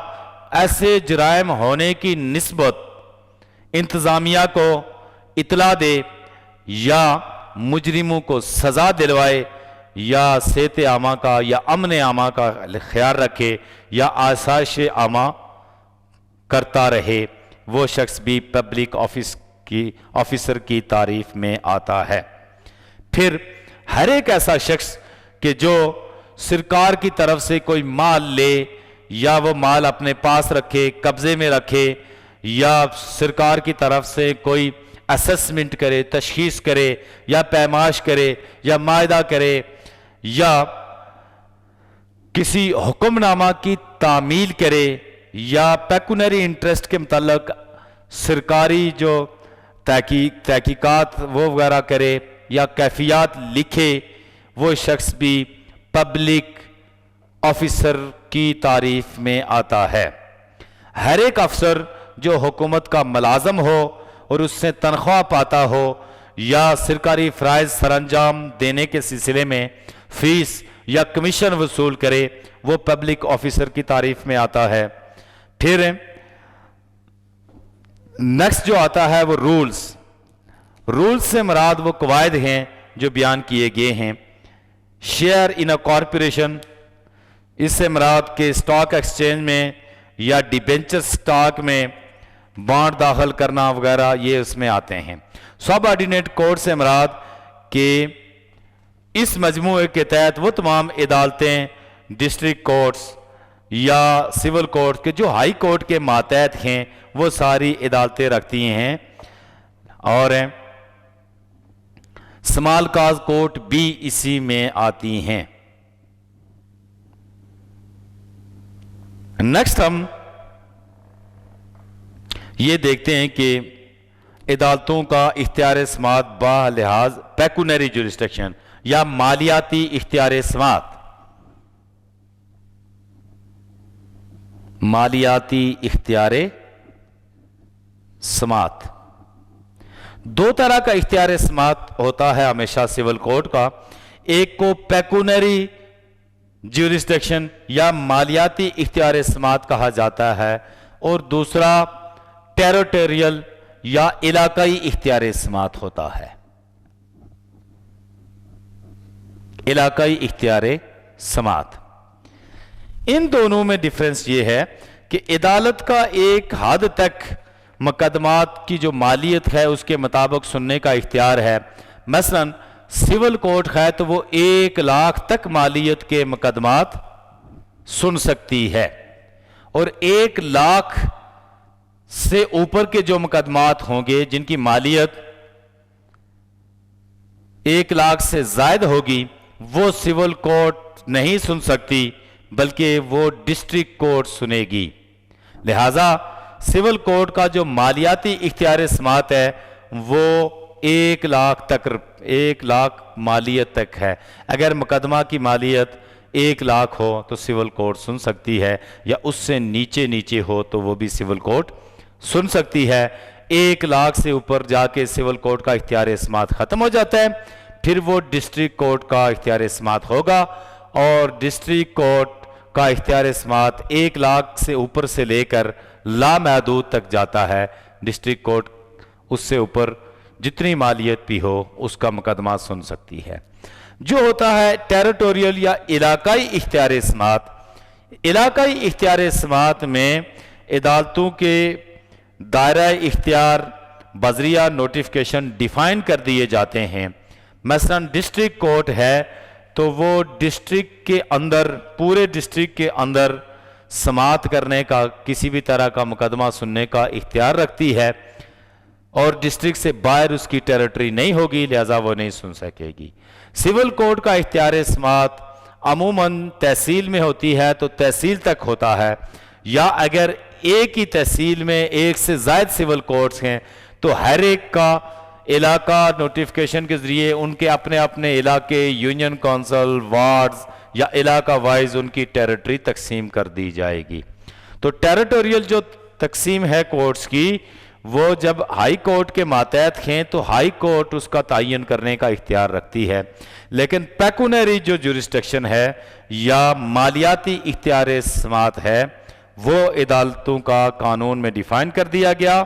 ایسے جرائم ہونے کی نسبت انتظامیہ کو اطلاع دے یا مجرموں کو سزا دلوائے یا صحت عامہ کا یا امن عامہ کا خیال رکھے یا آسائش عامہ کرتا رہے، وہ شخص بھی پبلک آفیسر کی تعریف میں آتا ہے۔ پھر ہر ایک ایسا شخص کہ جو سرکار کی طرف سے کوئی مال لے یا وہ مال اپنے پاس رکھے، قبضے میں رکھے، یا سرکار کی طرف سے کوئی اسسمنٹ کرے، تشخیص کرے یا پیمائش کرے یا معاہدہ کرے یا کسی حکم نامہ کی تعمیل کرے یا پیکونری انٹرسٹ کے متعلق سرکاری جو تحقیقات وہ وغیرہ کرے یا کیفیات لکھے، وہ شخص بھی پبلک آفیسر کی تعریف میں آتا ہے۔ ہر ایک افسر جو حکومت کا ملازم ہو اور اس سے تنخواہ پاتا ہو یا سرکاری فرائض سر انجام دینے کے سلسلے میں فیس یا کمیشن وصول کرے، وہ پبلک آفیسر کی تعریف میں آتا ہے۔ پھر نیکسٹ جو آتا ہے وہ رولز سے مراد وہ قواعد ہیں جو بیان کیے گئے ہیں۔ شیئر ان اے کارپوریشن، اس سے مراد کہ اسٹاک ایکسچینج میں یا ڈیبینچر سٹاک میں بانڈ داخل کرنا وغیرہ، یہ اس میں آتے ہیں۔ سب آرڈینیٹ کوڈ سے مراد کہ اس مجموعے کے تحت وہ تمام عدالتیں، ڈسٹرکٹ کورٹس یا سول کورٹ کے جو ہائی کورٹ کے ماتحت ہیں، وہ ساری عدالتیں رکھتی ہیں، اور سمال کاز کورٹ بھی اسی میں آتی ہیں۔ نیکسٹ ہم یہ دیکھتے ہیں کہ عدالتوں کا اختیار سماعت بلحاظ پیکونری جورسڈکشن یا مالیاتی اختیار سماعت، مالیاتی اختیار سماعت دو طرح کا اختیار سماعت ہوتا ہے ہمیشہ سول کوڈ کا۔ ایک کو پیکونری جورسڈکشن یا مالیاتی اختیار سماعت کہا جاتا ہے، اور دوسرا ٹیریٹوریل یا علاقائی اختیار سماعت ہوتا ہے۔ علاقائی اختیار سماعت، ان دونوں میں ڈیفرنس یہ ہے کہ عدالت کا ایک حد تک مقدمات کی جو مالیت ہے اس کے مطابق سننے کا اختیار ہے۔ مثلا سول کورٹ ہے تو وہ 1,00,000 تک مالیت کے مقدمات سن سکتی ہے، اور 1,00,000 سے اوپر کے جو مقدمات ہوں گے جن کی مالیت 1,00,000 سے زائد ہوگی، وہ سول کورٹ نہیں سن سکتی بلکہ وہ ڈسٹرکٹ کورٹ سنے گی۔ لہذا سول کورٹ کا جو مالیاتی اختیار سماعت ہے وہ 1,00,000 تک، 1,00,000 مالیت تک ہے۔ اگر مقدمہ کی مالیت 1,00,000 ہو تو سول کورٹ سن سکتی ہے، یا اس سے نیچے ہو تو وہ بھی سول کورٹ سن سکتی ہے۔ 1,00,000 سے اوپر جا کے سول کورٹ کا اختیار سماعت ختم ہو جاتا ہے، پھر وہ ڈسٹرکٹ کورٹ کا اختیار سماعت ہوگا، اور ڈسٹرکٹ کورٹ کا اختیار سماعت 1,00,000 سے اوپر سے لے کر لامحدود تک جاتا ہے۔ ڈسٹرکٹ کورٹ اس سے اوپر جتنی مالیت بھی ہو اس کا مقدمہ سن سکتی ہے۔ جو ہوتا ہے ٹیریٹوریل یا علاقائی اختیار سماعت، علاقائی اختیار سماعت میں عدالتوں کے دائرہ اختیار بذریعہ نوٹیفکیشن ڈیفائن کر دیے جاتے ہیں۔ مثلا ڈسٹرکٹ کورٹ ہے تو وہ ڈسٹرکٹ کے اندر، پورے ڈسٹرکٹ کے اندر سماعت کرنے کا، کسی بھی طرح کا مقدمہ سننے کا اختیار رکھتی ہے، اور ڈسٹرکٹ سے باہر اس کی ٹیریٹری نہیں ہوگی، لہذا وہ نہیں سن سکے گی۔ سول کورٹ کا اختیار سماعت عموماً تحصیل میں ہوتی ہے تو تحصیل تک ہوتا ہے، یا اگر ایک ہی تحصیل میں ایک سے زائد سول کورٹس ہیں تو ہر ایک کا علاقہ نوٹیفکیشن کے ذریعے ان کے اپنے اپنے علاقے، یونین کونسل، وارڈز یا علاقہ وائز ان کی ٹیریٹری تقسیم کر دی جائے گی۔ تو ٹیریٹوریل جو تقسیم ہے کورٹس کی، وہ جب ہائی کورٹ کے ماتحت ہیں تو ہائی کورٹ اس کا تعین کرنے کا اختیار رکھتی ہے، لیکن پیکونری جو جورسڈکشن ہے یا مالیاتی اختیار سماعت ہے وہ عدالتوں کا قانون میں ڈیفائن کر دیا گیا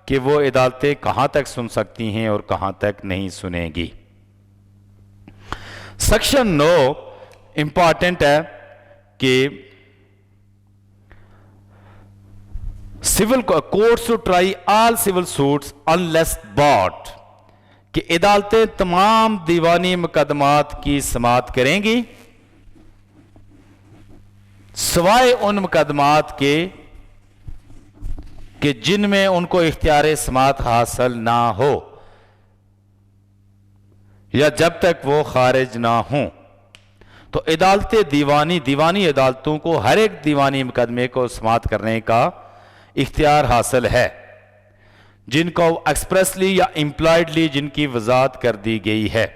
کہ وہ عدالتیں کہاں تک سن سکتی ہیں اور کہاں تک نہیں سنیں گی۔ سیکشن 9 امپارٹنٹ ہے کہ civil courts to try all civil suits unless barred، کہ عدالتیں تمام دیوانی مقدمات کی سماعت کریں گی سوائے ان مقدمات کے کہ جن میں ان کو اختیار سماعت حاصل نہ ہو یا جب تک وہ خارج نہ ہوں۔ تو عدالتیں دیوانی عدالتوں کو ہر ایک دیوانی مقدمے کو سماعت کرنے کا اختیار حاصل ہے، جن کو ایکسپریسلی یا امپلائڈلی جن کی وضاحت کر دی گئی ہے،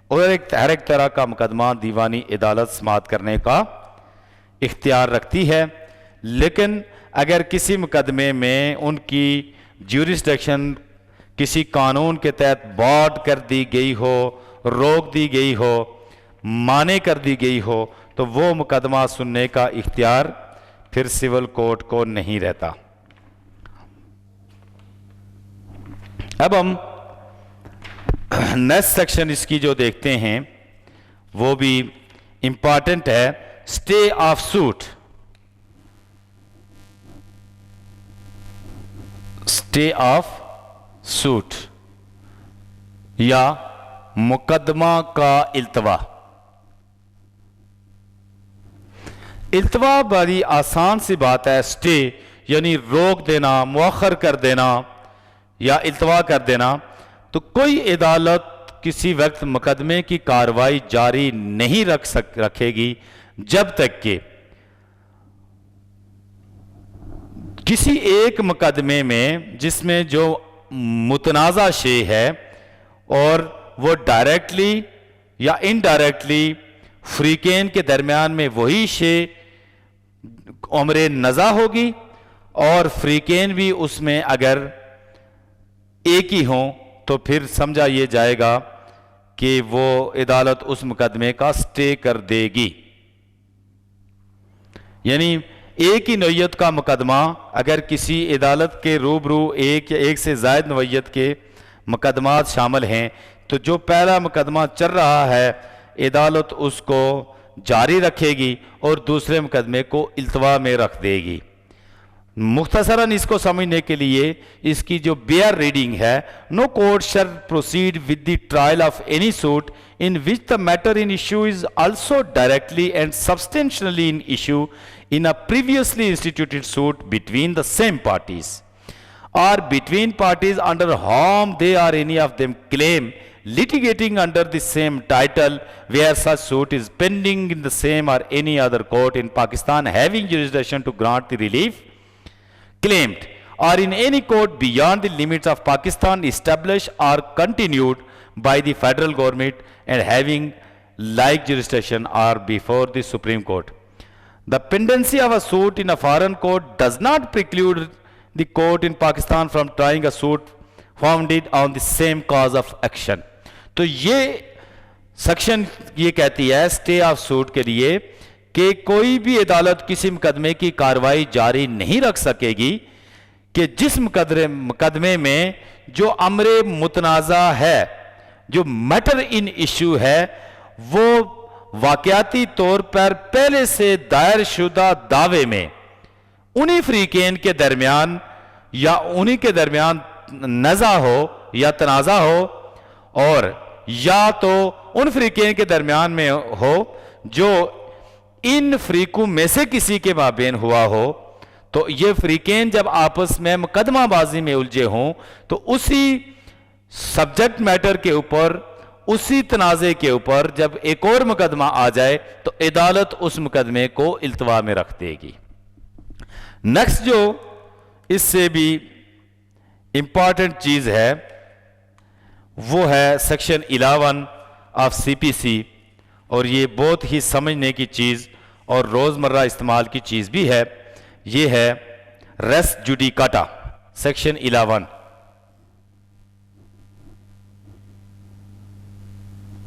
اور ہر ایک طرح کا مقدمہ دیوانی عدالت سماعت کرنے کا اختیار رکھتی ہے۔ لیکن اگر کسی مقدمے میں ان کی جیورسڈکشن کسی قانون کے تحت بارڈ کر دی گئی ہو، روک دی گئی ہو، مانع کر دی گئی ہو، تو وہ مقدمہ سننے کا اختیار پھر سول کورٹ کو نہیں رہتا۔ اب ہم نیکسٹ سیکشن اس کی جو دیکھتے ہیں وہ بھی امپارٹنٹ ہے، stay of suit. Stay of suit یا مقدمہ کا التوا۔ التوا بڑی آسان سی بات ہے، اسٹے یعنی روک دینا، مؤخر کر دینا یا التوا کر دینا۔ تو کوئی عدالت کسی وقت مقدمے کی کارروائی جاری نہیں رکھے گی جب تک کہ کسی ایک مقدمے میں جس میں جو متنازع شے ہے اور وہ ڈائریکٹلی یا انڈائریکٹلی فریقین کے درمیان میں وہی شے امر نزاع ہوگی اور فریقین بھی اس میں اگر ایک ہی ہوں تو پھر سمجھا یہ جائے گا کہ وہ عدالت اس مقدمے کا سٹے کر دے گی۔ یعنی ایک ہی نوعیت کا مقدمہ اگر کسی عدالت کے روبرو ایک یا ایک سے زائد نوعیت کے مقدمات شامل ہیں تو جو پہلا مقدمہ چل رہا ہے عدالت اس کو جاری رکھے گی اور دوسرے مقدمے کو التوا میں رکھ دے گی۔ مختصراً اس کو سمجھنے کے لیے اس کی جو بیئر ریڈنگ ہے، no court shall proceed with the trial of any suit in which the matter in issue is also directly and substantially in issue in a previously instituted suit between the same parties or between parties under whom they or any of them claim litigating under the same title where such suit is pending in the same or any other court in Pakistan having jurisdiction to grant the relief claimed or in any court beyond the limits of Pakistan established or continued by the federal government and having like jurisdiction or before the Supreme Court. The pendency of a suit in a foreign court does not preclude the court in Pakistan from trying a suit founded on the same cause of action. تو یہ section یہ کہتی ہے stay of suit کے لیے کہ کوئی بھی عدالت کسی مقدمے کی کارروائی جاری نہیں رکھ سکے گی کہ جس مقدمے میں جو امر متنازع ہے، جو میٹر ان ایشو ہے، وہ واقعاتی طور پر پہلے سے دائر شدہ دعوے میں انہی فریقین کے درمیان یا انہی کے درمیان نزاع ہو یا تنازع ہو، اور یا تو ان فریقین کے درمیان میں ہو جو ان فریقوں میں سے کسی کے مابین ہوا ہو، تو یہ فریقین جب آپس میں مقدمہ بازی میں الجھے ہوں تو اسی سبجیکٹ میٹر کے اوپر، اسی تنازع کے اوپر جب ایک اور مقدمہ آ جائے تو عدالت اس مقدمے کو التوا میں رکھ دے گی۔ نیکسٹ جو اس سے بھی امپارٹنٹ چیز ہے وہ ہے سیکشن 11 آف سی پی سی، اور یہ بہت ہی سمجھنے کی چیز اور روزمرہ استعمال کی چیز بھی ہے۔ یہ ہے ریس جوڈیکاٹا، سیکشن 11۔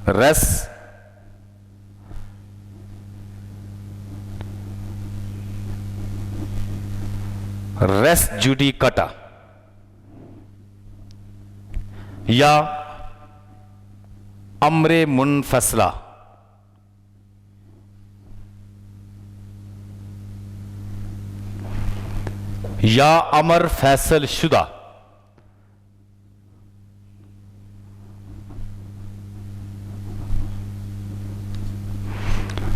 ریس جوڈیکاٹا یا امر منفصلہ. یا امر فیصل شدہ.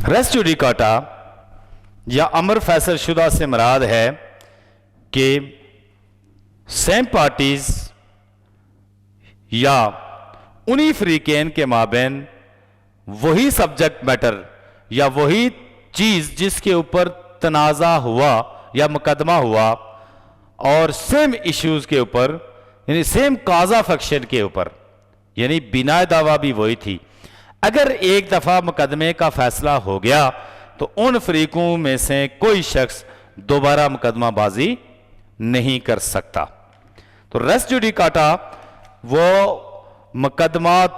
ریس جوڈیکاٹا یا امر فیصل شدہ سے مراد ہے کہ سیم پارٹیز یا انہی فریقین کے مابین وہی سبجیکٹ میٹر یا وہی چیز جس کے اوپر تنازع ہوا یا مقدمہ ہوا اور سیم ایشوز کے اوپر یعنی سیم کاز آف ایکشن کے اوپر یعنی بنائے دعویٰ بھی وہی تھی. اگر ایک دفعہ مقدمے کا فیصلہ ہو گیا تو ان فریقوں میں سے کوئی شخص دوبارہ مقدمہ بازی نہیں کر سکتا. تو ریس جوڈیکاٹا وہ مقدمات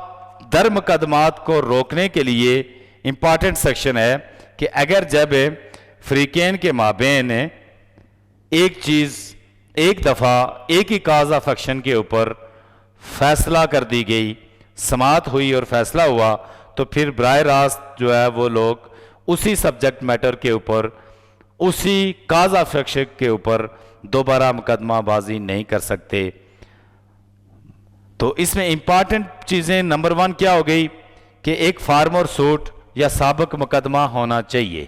در مقدمات کو روکنے کے لیے امپارٹنٹ سیکشن ہے کہ اگر جب فریقین کے مابین ایک چیز ایک دفعہ ایک ہی کاز آف ایکشن کے اوپر فیصلہ کر دی گئی، سماعت ہوئی اور فیصلہ ہوا، تو پھر براہ راست جو ہے وہ لوگ اسی سبجیکٹ میٹر کے اوپر اسی کاز آف ایکشن کے اوپر دوبارہ مقدمہ بازی نہیں کر سکتے. تو اس میں امپارٹنٹ چیزیں نمبر 1 کیا ہو گئی کہ ایک فارمر سوٹ یا سابق مقدمہ ہونا چاہیے.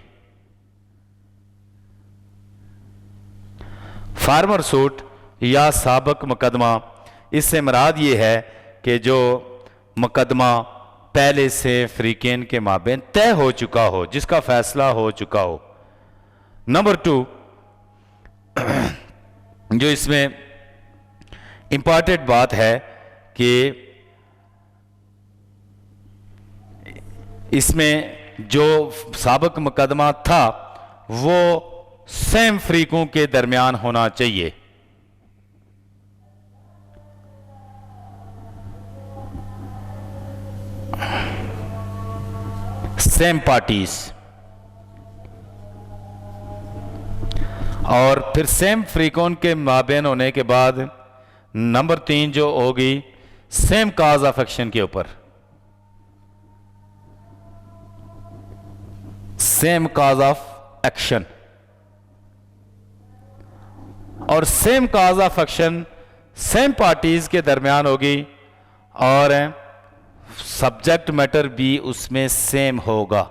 فارمر سوٹ یا سابق مقدمہ، اس سے مراد یہ ہے کہ جو مقدمہ پہلے سے فریقین کے مابین طے ہو چکا ہو، جس کا فیصلہ ہو چکا ہو. نمبر 2 جو اس میں امپارٹنٹ بات ہے کہ اس میں جو سابق مقدمہ تھا وہ سیم فریقوں کے درمیان ہونا چاہیے. Same parties. اور پھر سیم فریقوں کے مابین ہونے کے بعد نمبر 3 جو ہوگی سیم کاز آف ایکشن کے اوپر. سیم کاز آف ایکشن اور same cause of action same parties کے درمیان ہوگی اور سبجیکٹ میٹر بھی اس میں سیم ہوگا.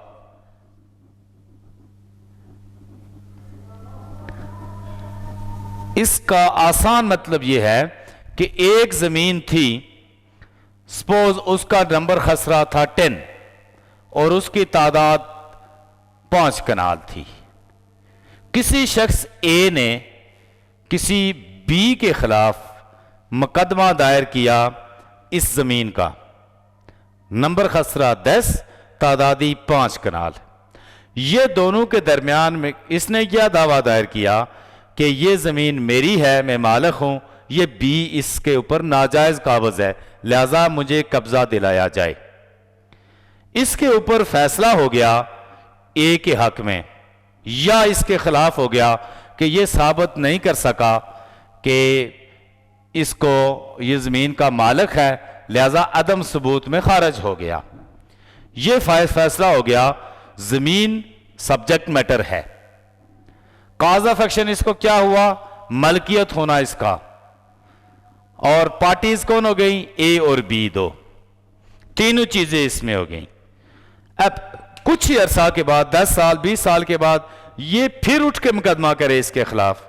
اس کا آسان مطلب یہ ہے کہ ایک زمین تھی، سپوز اس کا نمبر خسرہ تھا 10 اور اس کی تعداد 5 کنال تھی. کسی شخص اے نے کسی بی کے خلاف مقدمہ دائر کیا اس زمین کا، نمبر خسرہ 10، تعدادی 5 کنال. یہ دونوں کے درمیان میں اس نے کیا دعویٰ دائر کیا کہ یہ زمین میری ہے، میں مالک ہوں، یہ بی اس کے اوپر ناجائز قابض ہے، لہذا مجھے قبضہ دلایا جائے. اس کے اوپر فیصلہ ہو گیا اے کے حق میں یا اس کے خلاف ہو گیا کہ یہ ثابت نہیں کر سکا کہ اس کو یہ زمین کا مالک ہے، لہذا عدم ثبوت میں خارج ہو گیا. یہ فیصلہ ہو گیا زمین سبجیکٹ میٹر ہے. کاز آف ایکشن اس کو کیا ہوا؟ ملکیت ہونا اس کا. اور پارٹیز کون ہو گئیں؟ اے اور بی، دو، تینوں چیزیں اس میں ہو گئیں. اب کچھ ہی عرصہ کے بعد 10 سال 20 سال کے بعد یہ پھر اٹھ کے مقدمہ کرے اس کے خلاف،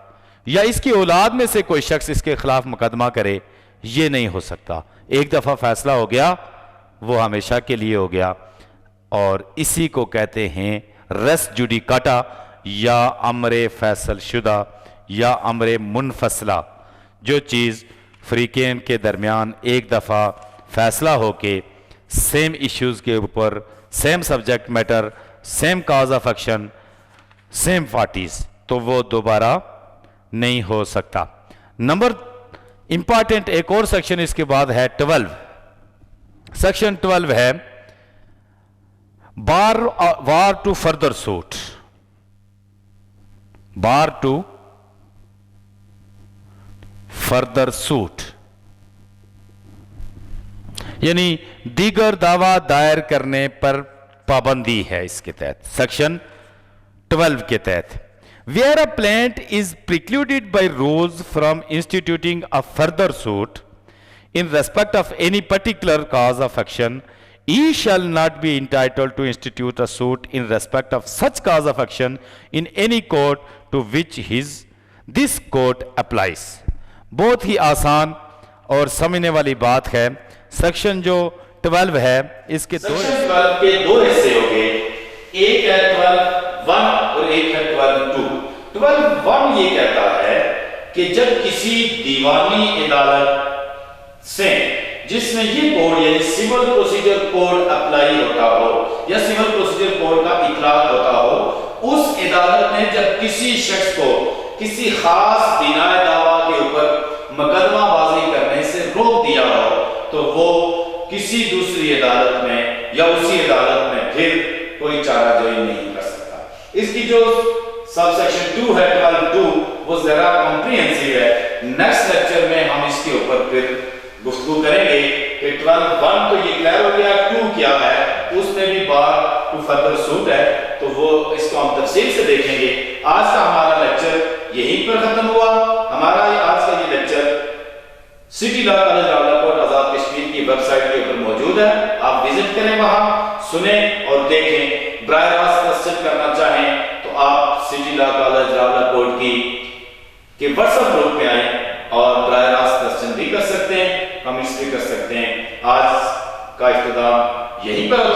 یا اس کی اولاد میں سے کوئی شخص اس کے خلاف مقدمہ کرے، یہ نہیں ہو سکتا. ایک دفعہ فیصلہ ہو گیا وہ ہمیشہ کے لیے ہو گیا. اور اسی کو کہتے ہیں ریس جوڈیکاٹا یا امر فیصل شدہ یا امر منفصلہ. جو چیز فریقین کے درمیان ایک دفعہ فیصلہ ہو کے سیم ایشوز کے اوپر same subject matter, same cause of action, same parties, تو وہ دوبارہ نہیں ہو سکتا. نمبر امپارٹنٹ ایک اور سیکشن اس کے بعد ہے 12. سیکشن 12 ہے bar to further suit. Bar to further suit. یعنی دیگر دعویٰ دائر کرنے پر پابندی ہے اس کے تحت، سیکشن 12 کے تحت. Where a plaintiff is precluded by rules from instituting a further suit in respect of any particular cause of action, he shall not be entitled to institute a suit in respect of such cause of action in any court to which this court applies. بہت ہی آسان اور سمجھنے والی بات ہے. Section جو 12 ہے اس کے سیکشن 12 کے دو حصے ہو گئے، ایک ہے 12(1) اور ایک ہے 12(2). 12(1) یہ کہتا ہے کہ جب کسی دیوانی عدالت سے جس میں یہ کوڈ یعنی سول پروسیجر کوڈ اپلائی ہوتا ہو یا سول پروسیجر کوڈ کا اطلاق ہوتا ہو، اس عدالت نے جب کسی شخص کو کسی خاص بنائے دعویٰ کے اوپر مقدمہ بازی کرنے سے روک دیا ہو تو وہ کسی دوسری عدالت میں یا اسی عدالت میں پھر کوئی چارہ جوئی نہیں کر سکتا. اس کی جو سب سیکشن 2 ہے 12(2) وہ ذرا کمپریہنسیو ہے. نیکسٹ لیکچر میں ہم اس کے اوپر پھر گفتگو کریں گے کہ 12(1) تو یہ کلیئر ہو گیا، 2 کیا ہے، اس میں بھی بار ٹو فردر سوٹ ہے، تو وہ اس کو ہم تفصیل سے دیکھیں گے. آج کا ہمارا لیکچر یہیں پر ختم ہوا. ہمارا آج کا یہ lecture city law college Rawalakot Azad Kashmir کی ویب سائٹ کے اوپر موجود ہے، آپ وزٹ کریں، وہاں سنیں اور دیکھیں. براہ راست کوسچن کرنا چاہیں تو آپ سٹی لا کالج راولاکوٹ کے واٹس ایپ گروپ میں آئیں اور براہ راست کوسچن بھی کر سکتے ہیں، کمنٹس بھی کر سکتے ہیں. آج کا اختتام یہیں پر ہوتا ہے.